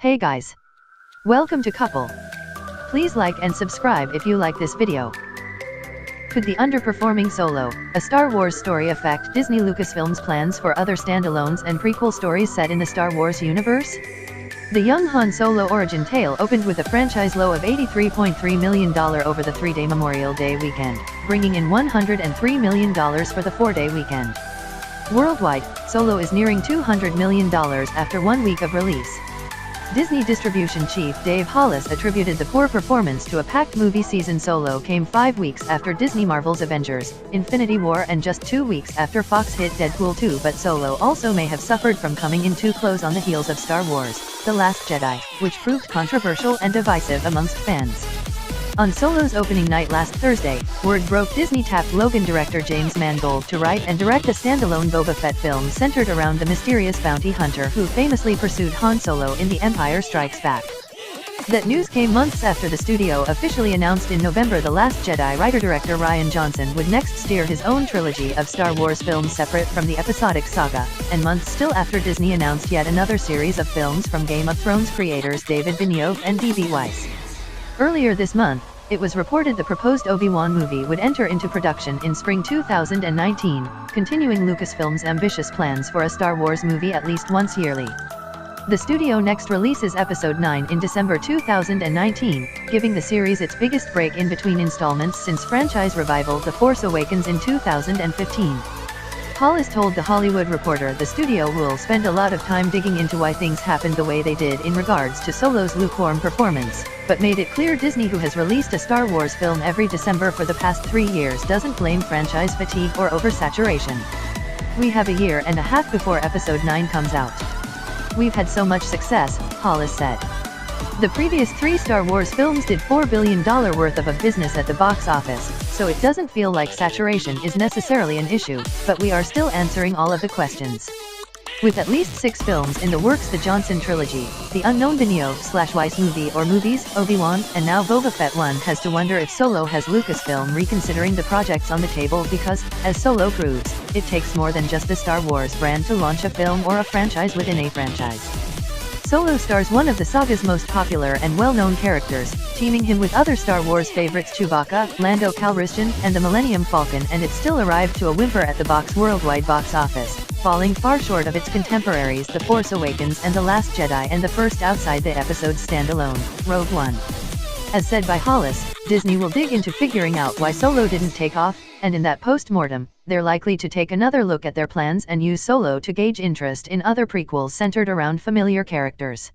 Hey guys. Welcome to Couple. Please like and subscribe if you like this video. Could the underperforming Solo, a Star Wars story affect Disney Lucasfilm's plans for other standalones and prequel stories set in the Star Wars universe? The young Han Solo origin tale opened with a franchise low of $83.3 million over the 3-day Memorial Day weekend, bringing in $103 million for the 4-day weekend. Worldwide, Solo is nearing $200 million after 1 week of release. Disney distribution chief Dave Hollis attributed the poor performance to a packed movie season. Solo came 5 weeks after Disney Marvel's Avengers: Infinity War and just 2 weeks after Fox hit Deadpool 2, but Solo also may have suffered from coming in too close on the heels of Star Wars: The Last Jedi, which proved controversial and divisive amongst fans. On Solo's opening night last Thursday, word broke Disney tapped Logan director James Mangold to write and direct a standalone Boba Fett film centered around the mysterious bounty hunter who famously pursued Han Solo in The Empire Strikes Back. That news came months after the studio officially announced in November The Last Jedi writer-director Rian Johnson would next steer his own trilogy of Star Wars films separate from the episodic saga, and months still after Disney announced yet another series of films from Game of Thrones creators David Benioff and D.B. Weiss. Earlier this month, it was reported the proposed Obi-Wan movie would enter into production in spring 2019, continuing Lucasfilm's ambitious plans for a Star Wars movie at least once yearly. The studio next releases Episode 9 in December 2019, giving the series its biggest break in between installments since franchise revival The Force Awakens in 2015. Hollis told The Hollywood Reporter the studio will spend a lot of time digging into why things happened the way they did in regards to Solo's lukewarm performance, but made it clear Disney, who has released a Star Wars film every December for the past 3 years, doesn't blame franchise fatigue or oversaturation. "We have a year and a half before Episode 9 comes out. We've had so much success," Hollis said. The previous 3 Star Wars films did $4 billion worth of business at the box office, so it doesn't feel like saturation is necessarily an issue, but we are still answering all of the questions. With at least 6 films in the works: the Johnson trilogy, the unknown Benioff/Weiss movie or movies, Obi-Wan, and now Boba Fett, one has to wonder if Solo has Lucasfilm reconsidering the projects on the table because, as Solo proves, it takes more than just the Star Wars brand to launch a film or a franchise within a franchise. Solo stars one of the saga's most popular and well-known characters, teaming him with other Star Wars favorites Chewbacca, Lando Calrissian, and the Millennium Falcon, and it still arrived to a whimper at the worldwide box office, falling far short of its contemporaries The Force Awakens and The Last Jedi and the first outside the episode's standalone, Rogue One. As said by Hollis, Disney will dig into figuring out why Solo didn't take off, and in that post-mortem, they're likely to take another look at their plans and use Solo to gauge interest in other prequels centered around familiar characters.